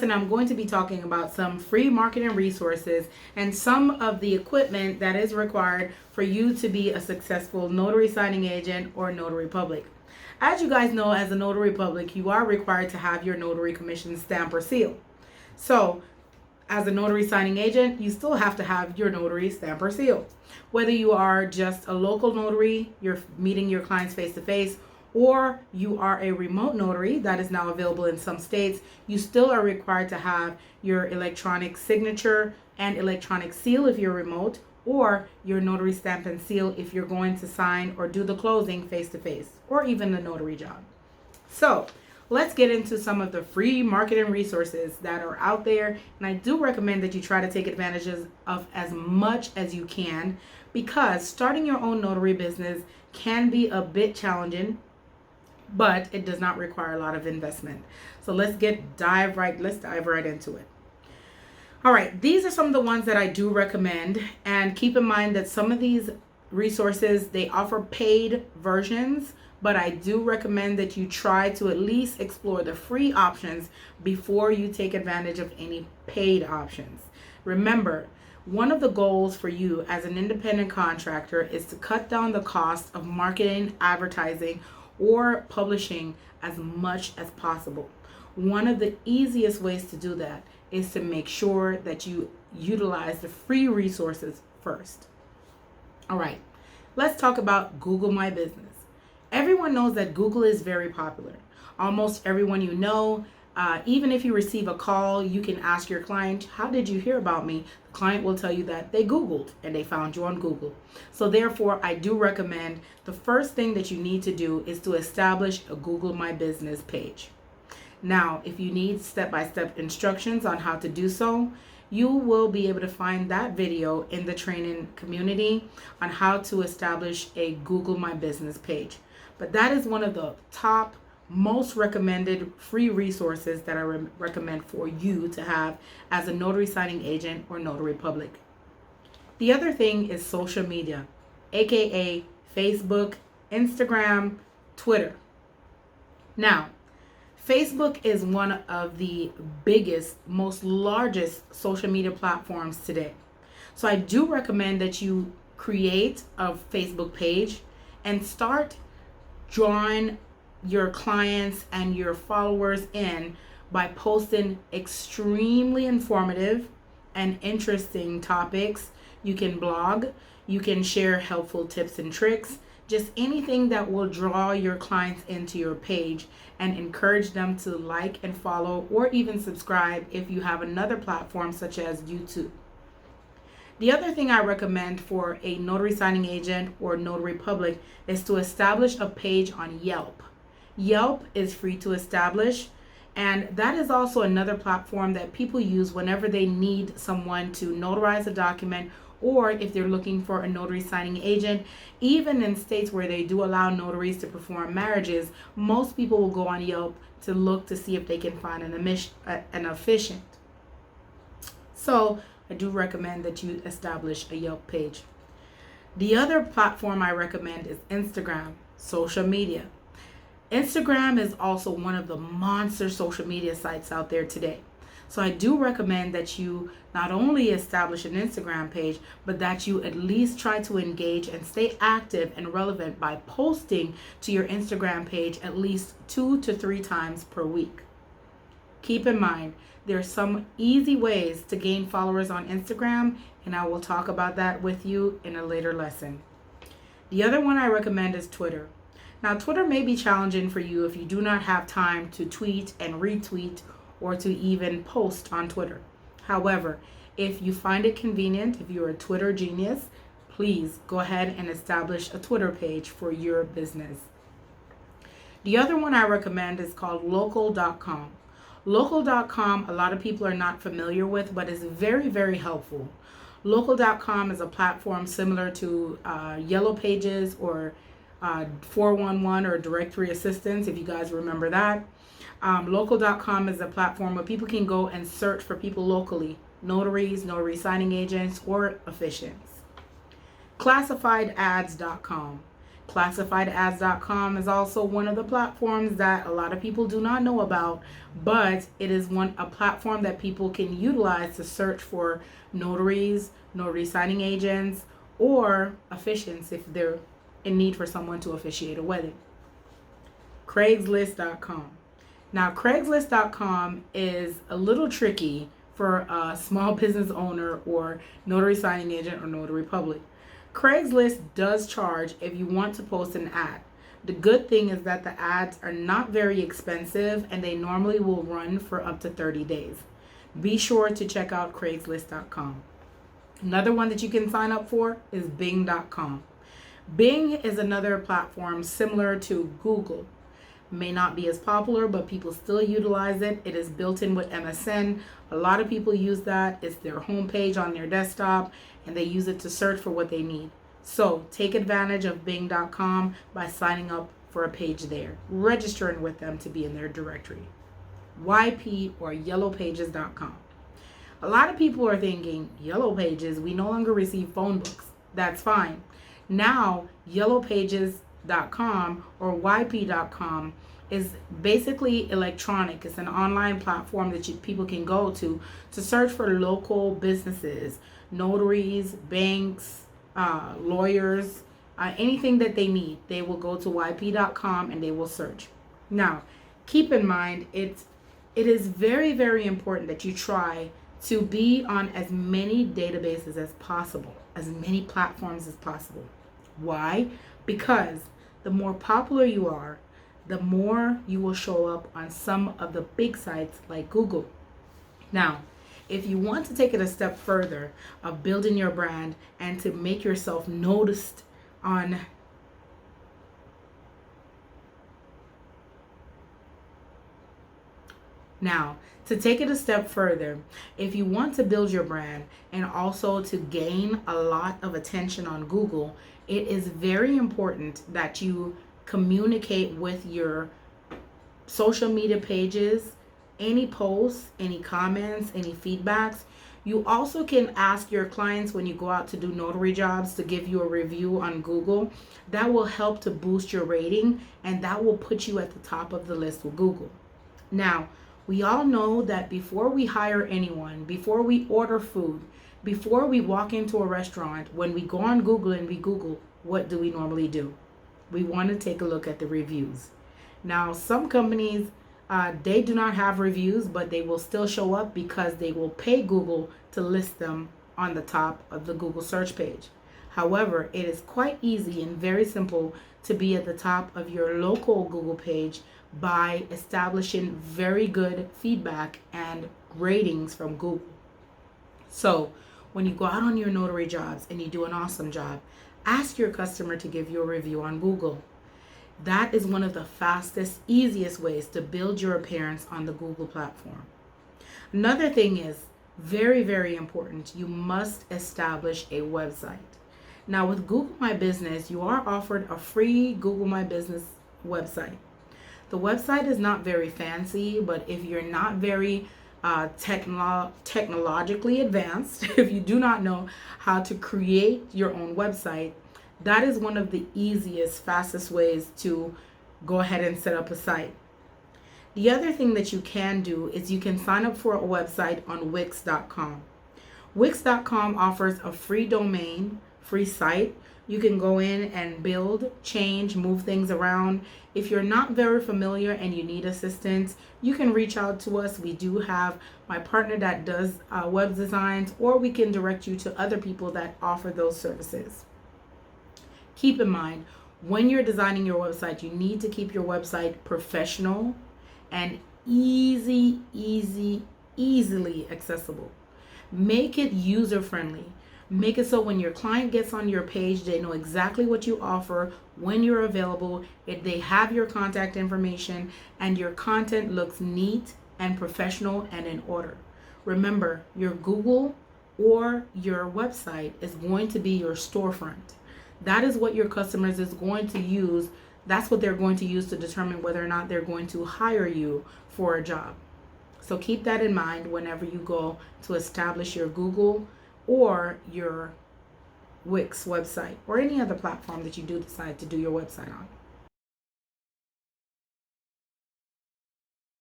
lesson, I'm going to be talking about some free marketing resources and some of the equipment that is required for you to be a successful notary signing agent or notary public. As you guys know, as a notary public, you are required to have your notary commission stamp or seal. So, as a notary signing agent, you still have to have your notary stamp or seal. Whether you are just a local notary, you're meeting your clients face to face, or you are a remote notary that is now available in some states, you still are required to have your electronic signature and electronic seal if you're remote, or your notary stamp and seal if you're going to sign or do the closing face to face, or even the notary job. So let's get into some of the free marketing resources that are out there. And I do recommend that you try to take advantage of as much as you can, because starting your own notary business can be a bit challenging, but it does not require a lot of investment. So let's dive right into it. All right, these are some of the ones that I do recommend, and keep in mind that some of these resources, they offer paid versions, but I do recommend that you try to at least explore the free options before you take advantage of any paid options. Remember, one of the goals for you as an independent contractor is to cut down the cost of marketing, advertising, or publishing as much as possible. One of the easiest ways to do that is to make sure that you utilize the free resources first. All right, let's talk about Google My Business. Everyone knows that Google is very popular. Almost everyone you know, even if you receive a call, you can ask your client, how did you hear about me? The client will tell you that they Googled and they found you on Google. So therefore, I do recommend the first thing that you need to do is to establish a Google My Business page. Now, if you need step-by-step instructions on how to do so, you will be able to find that video in the training community on how to establish a Google My Business page. But that is one of the top most recommended free resources that I recommend for you to have as a notary signing agent or notary public. The other thing is social media, aka Facebook, Instagram, Twitter. Now, Facebook is one of the biggest, most largest social media platforms today. So I do recommend that you create a Facebook page and start drawing your clients and your followers in by posting extremely informative and interesting topics. You can blog, you can share helpful tips and tricks, just anything that will draw your clients into your page and encourage them to like and follow or even subscribe if you have another platform such as YouTube. The other thing I recommend for a notary signing agent or notary public is to establish a page on Yelp. Yelp is free to establish, and that is also another platform that people use whenever they need someone to notarize a document, or if they're looking for a notary signing agent. Even in states where they do allow notaries to perform marriages, most people will go on Yelp to look to see if they can find an efficient. So I do recommend that you establish a Yelp page. The other platform I recommend is Instagram, social media. Instagram is also one of the monster social media sites out there today. So I do recommend that you not only establish an Instagram page, but that you at least try to engage and stay active and relevant by posting to your Instagram page at least 2 to 3 times per week. Keep in mind, there are some easy ways to gain followers on Instagram, and I will talk about that with you in a later lesson. The other one I recommend is Twitter. Now, Twitter may be challenging for you if you do not have time to tweet and retweet or to even post on Twitter. However, if you find it convenient, if you're a Twitter genius, please go ahead and establish a Twitter page for your business. The other one I recommend is called Local.com. Local.com, a lot of people are not familiar with, but is very, very helpful. Local.com is a platform similar to Yellow Pages or 411 or Directory Assistance, if you guys remember that. Local.com is a platform where people can go and search for people locally, notaries, notary signing agents, or officiants. Classifiedads.com. Classifiedads.com is also one of the platforms that a lot of people do not know about, but it is a platform that people can utilize to search for notaries, notary signing agents, or officiants if they're in need for someone to officiate a wedding. Craigslist.com. Now, Craigslist.com is a little tricky for a small business owner or notary signing agent or notary public. Craigslist does charge if you want to post an ad. The good thing is that the ads are not very expensive and they normally will run for up to 30 days. Be sure to check out Craigslist.com. Another one that you can sign up for is Bing.com. Bing is another platform similar to Google. May not be as popular, but people still utilize it. It is built in with MSN. A lot of people use that. It's their homepage on their desktop, and they use it to search for what they need. So take advantage of Bing.com by signing up for a page there, registering with them to be in their directory. YP or YellowPages.com. A lot of people are thinking, Yellow Pages, we no longer receive phone books. That's fine. Now, YellowPages.com or YP.com is basically electronic. It's an online platform that people can go to search for local businesses, notaries, banks, lawyers, anything that they need. They will go to YP.com and they will search. Now, keep in mind, it is very, very important that you try to be on as many databases as possible, as many platforms as possible. Why? Because the more popular you are, the more you will show up on some of the big sites like Google. Now, if you want to take it a step further of building your brand and to make yourself noticed on Now, to take it a step further, if you want to build your brand and also to gain a lot of attention on Google, it is very important that you communicate with your social media pages, any posts, any comments, any feedbacks. You also can ask your clients when you go out to do notary jobs to give you a review on Google. That will help to boost your rating and that will put you at the top of the list with Google. Now, we all know that before we hire anyone, before we order food, before we walk into a restaurant, when we go on Google and we Google, what do we normally do? We want to take a look at the reviews. Now, some companies, they do not have reviews, but they will still show up because they will pay Google to list them on the top of the Google search page. However, it is quite easy and very simple to be at the top of your local Google page by establishing very good feedback and ratings from Google. So when you go out on your notary jobs and you do an awesome job, ask your customer to give you a review on Google. That is one of the fastest, easiest ways to build your appearance on the Google platform. Another thing is very, very important. You must establish a website. Now with Google My Business, you are offered a free Google My Business website. The website is not very fancy, but if you're not very technologically advanced, if you do not know how to create your own website, that is one of the easiest, fastest ways to go ahead and set up a site. The other thing that you can do is you can sign up for a website on Wix.com. Wix.com offers a free domain, free site. You can go in and build, change, move things around. If you're not very familiar and you need assistance, you can reach out to us. We do have my partner that does web designs, or we can direct you to other people that offer those services. Keep in mind, when you're designing your website, you need to keep your website professional and easily accessible. Make it user-friendly. Make it so when your client gets on your page, they know exactly what you offer, when you're available, if they have your contact information, and your content looks neat and professional and in order. Remember, your Google or your website is going to be your storefront. That is what your customers is going to use. That's what they're going to use to determine whether or not they're going to hire you for a job. So keep that in mind whenever you go to establish your Google or your Wix website or any other platform that you do decide to do your website on.